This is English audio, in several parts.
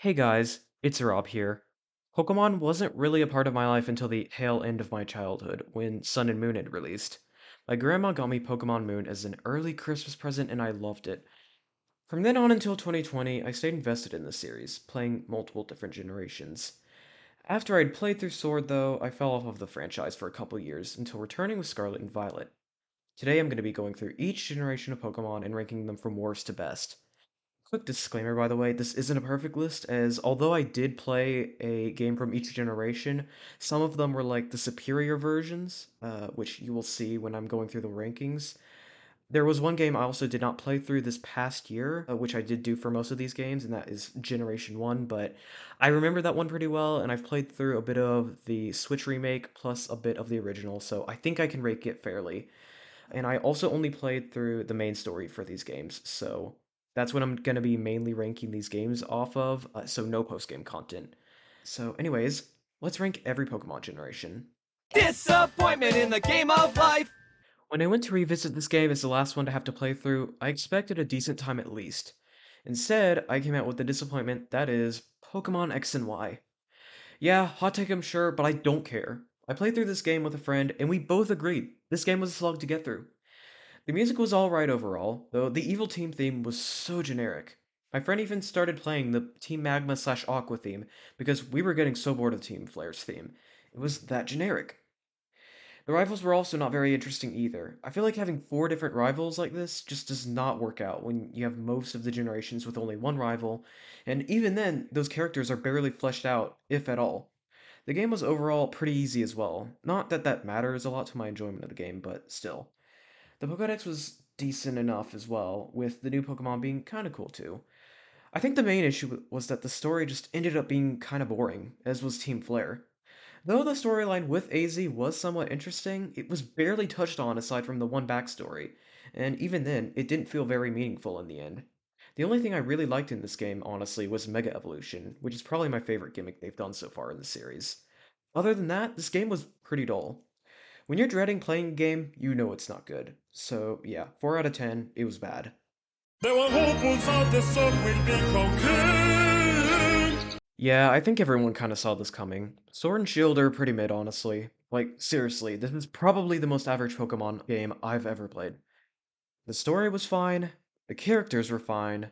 Hey guys, it's Rob here. Pokemon wasn't really a part of my life until the tail end of my childhood, when Sun and Moon had released. My grandma got me Pokemon Moon as an early Christmas present and I loved it. From then on until 2020, I stayed invested in the series, playing multiple different generations. After I'd played through Sword though, I fell off of the franchise for a couple years until returning with Scarlet and Violet. Today I'm going to be going through each generation of Pokemon and ranking them from worst to best. Quick disclaimer, by the way, this isn't a perfect list, as although I did play a game from each generation, some of them were like the superior versions, which you will see when I'm going through the rankings. There was one game I also did not play through this past year, which I did do for most of these games, and that is Generation 1, but I remember that one pretty well, and I've played through a bit of the Switch remake plus a bit of the original, so I think I can rate it fairly. And I also only played through the main story for these games, so that's what I'm going to be mainly ranking these games off of, so no post-game content. So anyways, let's rank every Pokemon generation. Disappointment in the game of life! When I went to revisit this game as the last one to have to play through, I expected a decent time at least. Instead, I came out with the disappointment that is Pokemon X and Y. Yeah, hot take I'm sure, but I don't care. I played through this game with a friend, and we both agreed this game was a slog to get through. The music was alright overall, though the Evil Team theme was so generic. My friend even started playing the Team Magma slash Aqua theme because we were getting so bored of Team Flare's theme. It was that generic. The rivals were also not very interesting either. I feel like having four different rivals like this just does not work out when you have most of the generations with only one rival, and even then, those characters are barely fleshed out, if at all. The game was overall pretty easy as well. Not that that matters a lot to my enjoyment of the game, but still. The Pokédex was decent enough as well, with the new Pokemon being kinda cool too. I think the main issue was that the story just ended up being kinda boring, as was Team Flare. Though the storyline with AZ was somewhat interesting, it was barely touched on aside from the one backstory, and even then, it didn't feel very meaningful in the end. The only thing I really liked in this game, honestly, was Mega Evolution, which is probably my favorite gimmick they've done so far in the series. Other than that, this game was pretty dull. When you're dreading playing a game, you know it's not good. So, yeah, 4 out of 10, it was bad. There were hopefuls out the sun will become king! Yeah, I think everyone kinda saw this coming. Sword and Shield are pretty mid, honestly. Like, seriously, this is probably the most average Pokemon game I've ever played. The story was fine, the characters were fine.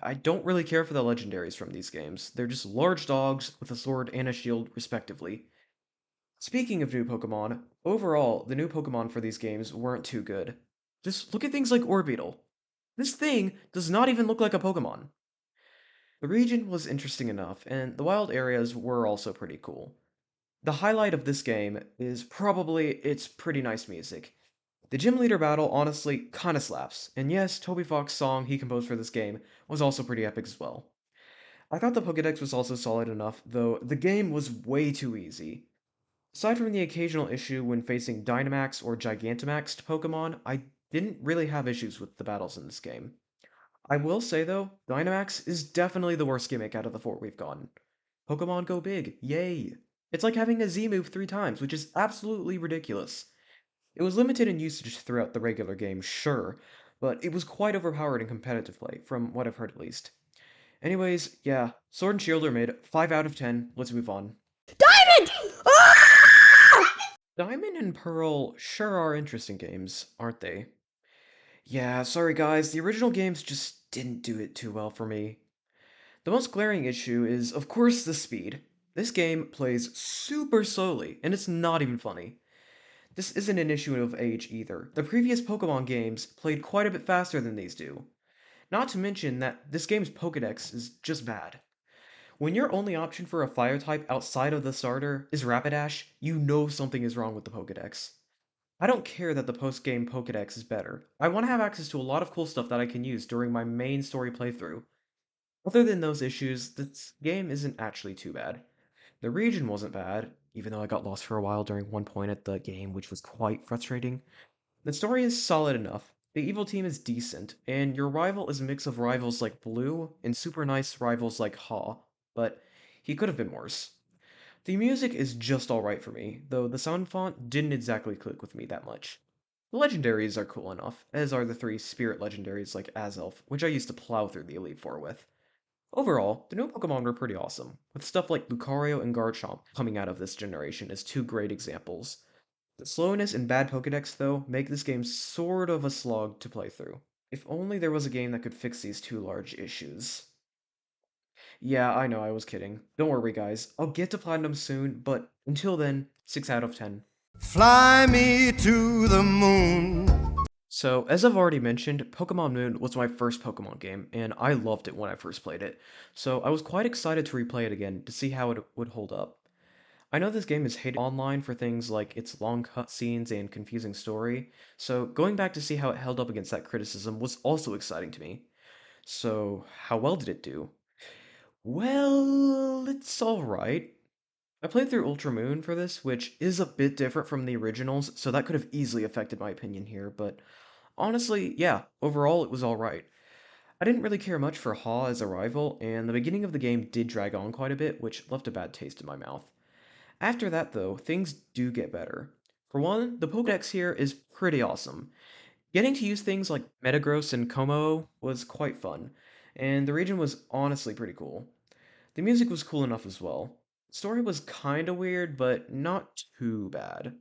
I don't really care for the legendaries from these games. They're just large dogs with a sword and a shield, respectively. Speaking of new Pokemon, overall, the new Pokemon for these games weren't too good. Just look at things like Orbeetle. This thing does not even look like a Pokemon. The region was interesting enough, and the wild areas were also pretty cool. The highlight of this game is probably its pretty nice music. The gym leader battle honestly kinda slaps, and yes, Toby Fox's song he composed for this game was also pretty epic as well. I thought the Pokédex was also solid enough, though the game was way too easy. Aside from the occasional issue when facing Dynamax or Gigantamaxed Pokemon, I didn't really have issues with the battles in this game. I will say though, Dynamax is definitely the worst gimmick out of the four we've gotten. Pokemon go big, yay! It's like having a Z move 3 times, which is absolutely ridiculous. It was limited in usage throughout the regular game, sure, but it was quite overpowered in competitive play, from what I've heard at least. Anyways, yeah, Sword and Shield are mid, 5 out of 10, let's move on. Diamond! Ah! Diamond and Pearl sure are interesting games, aren't they? Yeah, sorry guys, the original games just didn't do it too well for me. The most glaring issue is, of course, the speed. This game plays super slowly, and it's not even funny. This isn't an issue of age either. The previous Pokemon games played quite a bit faster than these do. Not to mention that this game's Pokédex is just bad. When your only option for a fire type outside of the starter is Rapidash, you know something is wrong with the Pokédex. I don't care that the post-game Pokédex is better. I want to have access to a lot of cool stuff that I can use during my main story playthrough. Other than those issues, this game isn't actually too bad. The region wasn't bad, even though I got lost for a while during one point at the game, which was quite frustrating. The story is solid enough, the evil team is decent, and your rival is a mix of rivals like Blue and super nice rivals like Haw, but he could have been worse. The music is just alright for me, though the sound font didn't exactly click with me that much. The legendaries are cool enough, as are the three spirit legendaries like Azelf, which I used to plow through the Elite Four with. Overall, the new Pokemon were pretty awesome, with stuff like Lucario and Garchomp coming out of this generation as two great examples. The slowness and bad Pokedex, though, make this game sort of a slog to play through. If only there was a game that could fix these two large issues. Yeah, I know, I was kidding. Don't worry, guys. I'll get to Platinum soon, but until then, 6 out of 10. Fly me to the moon. So, as I've already mentioned, Pokemon Moon was my first Pokemon game, and I loved it when I first played it. So, I was quite excited to replay it again to see how it would hold up. I know this game is hated online for things like its long cutscenes and confusing story, so going back to see how it held up against that criticism was also exciting to me. So, how well did it do? Well, it's alright. I played through Ultra Moon for this, which is a bit different from the originals, so that could have easily affected my opinion here, but honestly, yeah, overall it was alright. I didn't really care much for Haw as a rival, and the beginning of the game did drag on quite a bit, which left a bad taste in my mouth. After that, though, things do get better. For one, the Pokedex here is pretty awesome. Getting to use things like Metagross and Como was quite fun, and the region was honestly pretty cool. The music was cool enough as well. The story was kinda weird, but not too bad.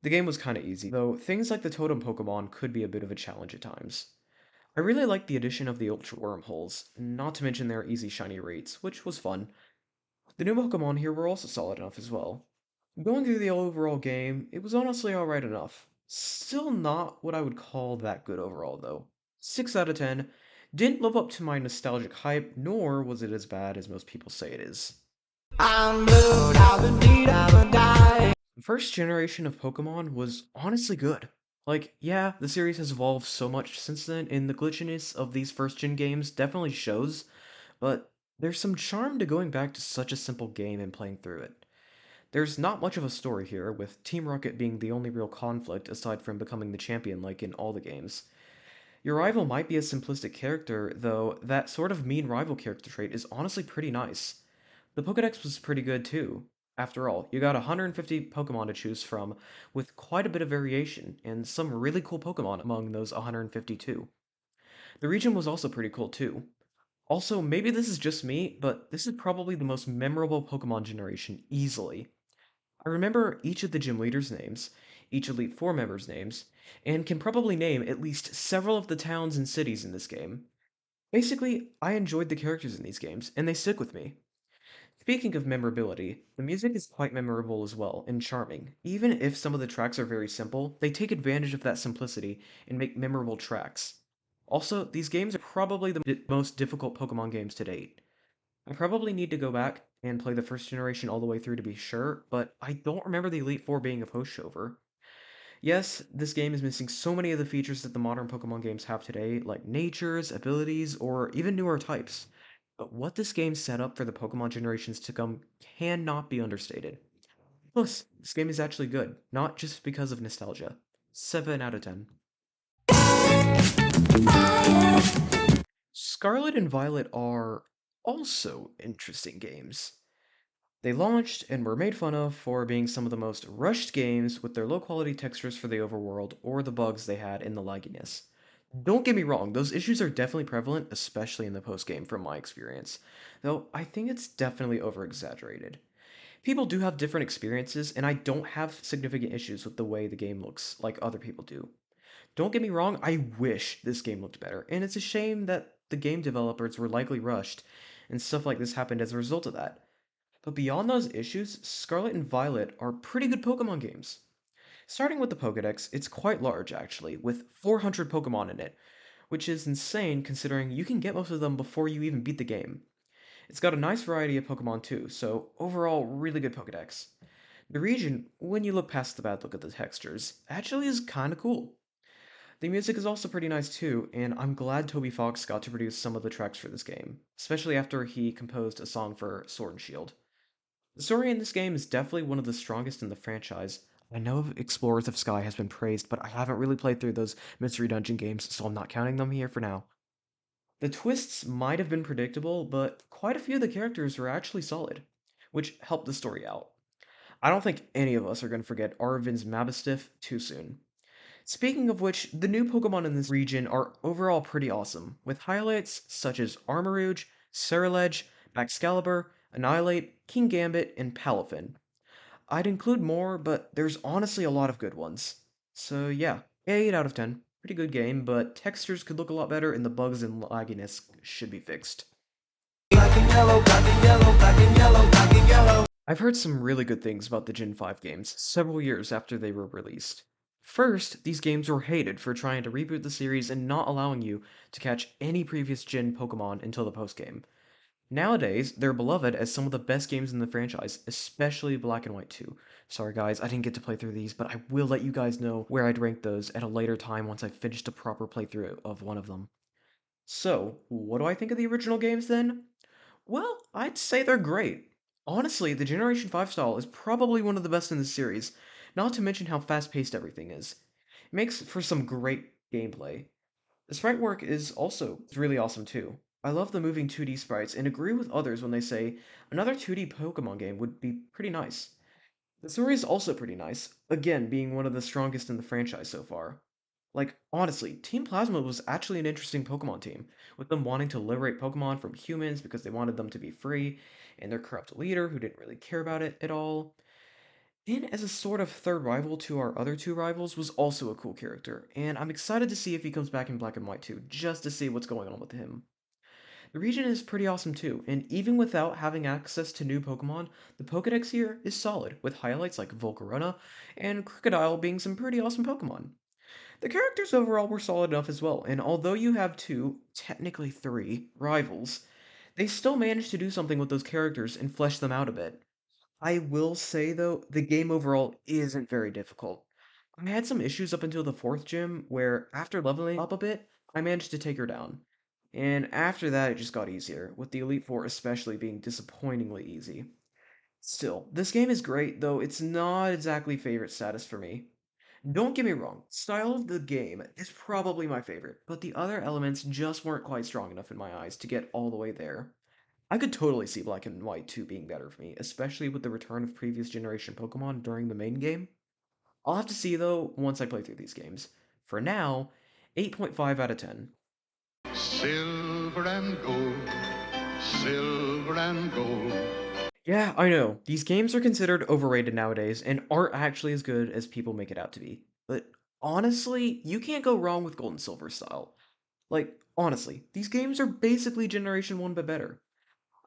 The game was kinda easy, though things like the totem Pokemon could be a bit of a challenge at times. I really liked the addition of the Ultra Wormholes, not to mention their easy shiny rates, which was fun. The new Pokemon here were also solid enough as well. Going through the overall game, it was honestly alright enough. Still not what I would call that good overall, though. 6 out of 10. Didn't live up to my nostalgic hype, nor was it as bad as most people say it is. I'm blue, I've been beat, I've been dying. The first generation of Pokemon was honestly good. Like, yeah, the series has evolved so much since then, and the glitchiness of these first gen games definitely shows, but there's some charm to going back to such a simple game and playing through it. There's not much of a story here, with Team Rocket being the only real conflict aside from becoming the champion like in all the games. Your rival might be a simplistic character, though that sort of mean rival character trait is honestly pretty nice. The Pokedex was pretty good too. After all, you got 150 Pokemon to choose from, with quite a bit of variation, and some really cool Pokemon among those 152. The region was also pretty cool too. Also, maybe this is just me, but this is probably the most memorable Pokemon generation easily. I remember each of the gym leaders' names, each Elite Four members' names, and can probably name at least several of the towns and cities in this game. Basically, I enjoyed the characters in these games, and they stick with me. Speaking of memorability, the music is quite memorable as well, and charming. Even if some of the tracks are very simple, they take advantage of that simplicity and make memorable tracks. Also, these games are probably the most difficult Pokemon games to date. I probably need to go back and play the first generation all the way through to be sure, but I don't remember the Elite Four being a pushover. Yes, this game is missing so many of the features that the modern Pokemon games have today, like natures, abilities, or even newer types. But what this game set up for the Pokemon generations to come cannot be understated. Plus, this game is actually good, not just because of nostalgia. 7 out of 10. Scarlet and Violet are also interesting games. They launched and were made fun of for being some of the most rushed games with their low quality textures for the overworld or the bugs they had in the lagginess. Don't get me wrong, those issues are definitely prevalent, especially in the post game from my experience, though I think it's definitely over exaggerated. People do have different experiences, and I don't have significant issues with the way the game looks like other people do. Don't get me wrong, I wish this game looked better, and it's a shame that the game developers were likely rushed, and stuff like this happened as a result of that. But beyond those issues, Scarlet and Violet are pretty good Pokemon games. Starting with the Pokedex, it's quite large actually, with 400 Pokemon in it, which is insane considering you can get most of them before you even beat the game. It's got a nice variety of Pokemon too, so overall, really good Pokedex. The region, when you look past the bad look at the textures, actually is kinda cool. The music is also pretty nice too, and I'm glad Toby Fox got to produce some of the tracks for this game, especially after he composed a song for Sword and Shield. The story in this game is definitely one of the strongest in the franchise. I know Explorers of Sky has been praised, but I haven't really played through those Mystery Dungeon games, so I'm not counting them here for now. The twists might have been predictable, but quite a few of the characters were actually solid, which helped the story out. I don't think any of us are going to forget Arvin's Mabistiff too soon. Speaking of which, the new Pokemon in this region are overall pretty awesome, with highlights such as Armarouge, Ceruledge, Excalibur, Annihilate, King Gambit, and Palafin. I'd include more, but there's honestly a lot of good ones. So yeah, 8 out of 10. Pretty good game, but textures could look a lot better and the bugs and lagginess should be fixed. Black and yellow, black and yellow, black and yellow, black and yellow. I've heard some really good things about the Gen 5 games several years after they were released. First, these games were hated for trying to reboot the series and not allowing you to catch any previous gen Pokemon until the post-game. Nowadays, they're beloved as some of the best games in the franchise, especially Black and White 2. Sorry guys, I didn't get to play through these, but I will let you guys know where I'd rank those at a later time once I've finished a proper playthrough of one of them. So, what do I think of the original games then? Well, I'd say they're great. Honestly, the Generation 5 style is probably one of the best in the series, not to mention how fast-paced everything is. It makes for some great gameplay. The sprite work is also really awesome too. I love the moving 2D sprites and agree with others when they say another 2D Pokemon game would be pretty nice. The story is also pretty nice, again being one of the strongest in the franchise so far. Like, honestly, Team Plasma was actually an interesting Pokemon team, with them wanting to liberate Pokemon from humans because they wanted them to be free, and their corrupt leader who didn't really care about it at all. Din as a sort of third rival to our other two rivals was also a cool character, and I'm excited to see if he comes back in Black and White too, just to see what's going on with him. The region is pretty awesome too, and even without having access to new Pokemon, the Pokedex here is solid, with highlights like Volcarona and Crocodile being some pretty awesome Pokemon. The characters overall were solid enough as well, and although you have two, technically three, rivals, they still managed to do something with those characters and flesh them out a bit. I will say though, the game overall isn't very difficult. I had some issues up until the fourth gym, where after leveling up a bit, I managed to take her down. And after that, it just got easier, with the Elite Four especially being disappointingly easy. Still, this game is great, though it's not exactly favorite status for me. Don't get me wrong, style of the game is probably my favorite, but the other elements just weren't quite strong enough in my eyes to get all the way there. I could totally see Black and White 2 being better for me, especially with the return of previous generation Pokemon during the main game. I'll have to see though once I play through these games. For now, 8.5 out of 10. Silver and gold, silver and gold. Yeah, I know, these games are considered overrated nowadays and aren't actually as good as people make it out to be. But honestly, you can't go wrong with Gold and Silver style. Like, honestly, these games are basically Generation 1 but better.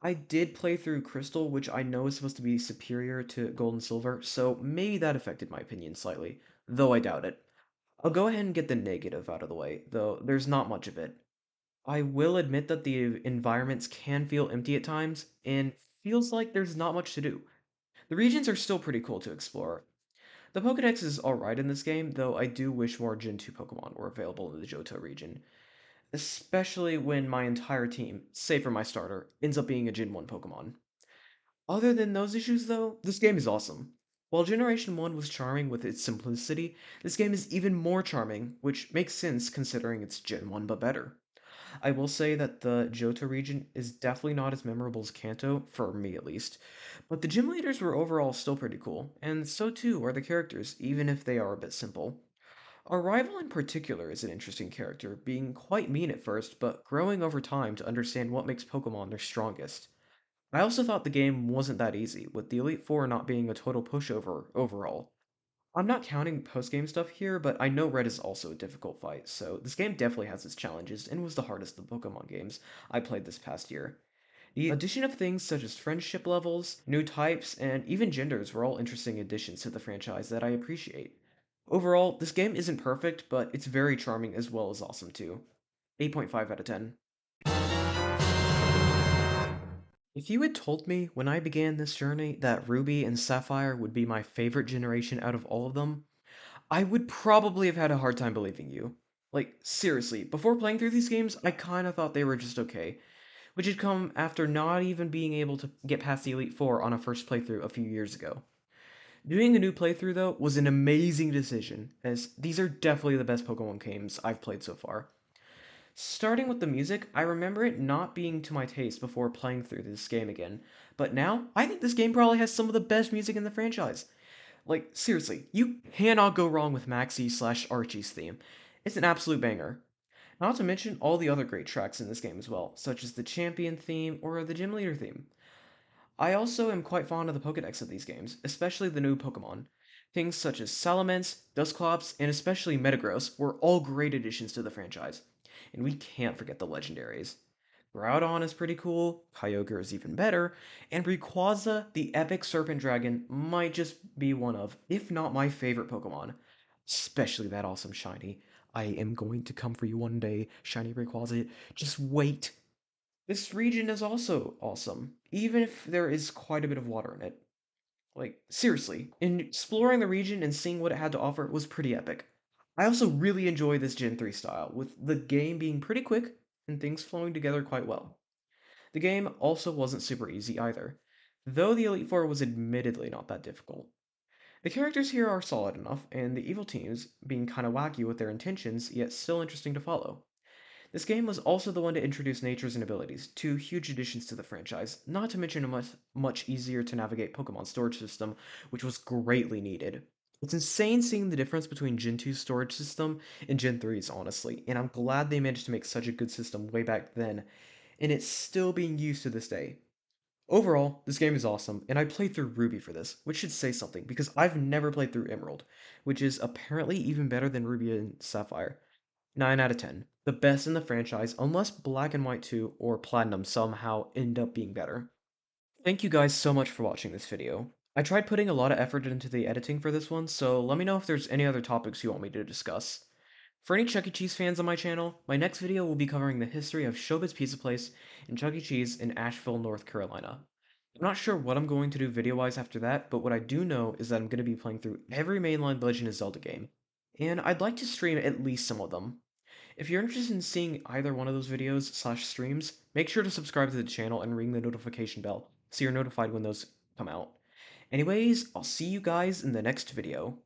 I did play through Crystal, which I know is supposed to be superior to Gold and Silver, so maybe that affected my opinion slightly, though I doubt it. I'll go ahead and get the negative out of the way, though there's not much of it. I will admit that the environments can feel empty at times, and feels like there's not much to do. The regions are still pretty cool to explore. The Pokedex is alright in this game, though I do wish more Gen 2 Pokemon were available in the Johto region, especially when my entire team, save for my starter, ends up being a Gen 1 Pokemon. Other than those issues, though, this game is awesome. While Generation 1 was charming with its simplicity, this game is even more charming, which makes sense considering it's Gen 1 but better. I will say that the Johto region is definitely not as memorable as Kanto, for me at least, but the gym leaders were overall still pretty cool, and so too are the characters, even if they are a bit simple. Our rival in particular is an interesting character, being quite mean at first, but growing over time to understand what makes Pokemon their strongest. I also thought the game wasn't that easy, with the Elite Four not being a total pushover overall. I'm not counting post-game stuff here, but I know Red is also a difficult fight, so this game definitely has its challenges and was the hardest of the Pokemon games I played this past year. The addition of things such as friendship levels, new types, and even genders were all interesting additions to the franchise that I appreciate. Overall, this game isn't perfect, but it's very charming as well as awesome too. 8.5 out of 10. If you had told me when I began this journey that Ruby and Sapphire would be my favorite generation out of all of them, I would probably have had a hard time believing you. Like, seriously, before playing through these games, I kinda thought they were just okay, which had come after not even being able to get past the Elite Four on a first playthrough a few years ago. Doing a new playthrough, though, was an amazing decision, as these are definitely the best Pokemon games I've played so far. Starting with the music, I remember it not being to my taste before playing through this game again, but now I think this game probably has some of the best music in the franchise. Like, seriously, you cannot go wrong with Maxie slash Archie's theme. It's an absolute banger. Not to mention all the other great tracks in this game as well, such as the champion theme or the gym leader theme. I also am quite fond of the Pokédex of these games, especially the new Pokémon. Things such as Salamence, Dusclops, and especially Metagross were all great additions to the franchise. And we can't forget the legendaries. Groudon is pretty cool, Kyogre is even better, and Rayquaza, the epic serpent dragon, might just be one of, if not my favorite Pokemon. Especially that awesome shiny. I am going to come for you one day, shiny Rayquaza. Just wait. This region is also awesome, even if there is quite a bit of water in it. Like, seriously, exploring the region and seeing what it had to offer was pretty epic. I also really enjoy this Gen 3 style, with the game being pretty quick and things flowing together quite well. The game also wasn't super easy either, though the Elite Four was admittedly not that difficult. The characters here are solid enough, and the evil teams being kinda wacky with their intentions, yet still interesting to follow. This game was also the one to introduce natures and abilities, two huge additions to the franchise, not to mention a much easier to navigate Pokemon storage system, which was greatly needed. It's insane seeing the difference between Gen 2's storage system and Gen 3's, honestly, and I'm glad they managed to make such a good system way back then, and it's still being used to this day. Overall, this game is awesome, and I played through Ruby for this, which should say something, because I've never played through Emerald, which is apparently even better than Ruby and Sapphire. 9 out of 10. The best in the franchise, unless Black and White 2 or Platinum somehow end up being better. Thank you guys so much for watching this video. I tried putting a lot of effort into the editing for this one, so let me know if there's any other topics you want me to discuss. For any Chuck E. Cheese fans on my channel, my next video will be covering the history of Showbiz Pizza Place and Chuck E. Cheese in Asheville, North Carolina. I'm not sure what I'm going to do video-wise after that, but what I do know is that I'm going to be playing through every mainline Legend of Zelda game, and I'd like to stream at least some of them. If you're interested in seeing either one of those videos/streams, make sure to subscribe to the channel and ring the notification bell so you're notified when those come out. Anyways, I'll see you guys in the next video.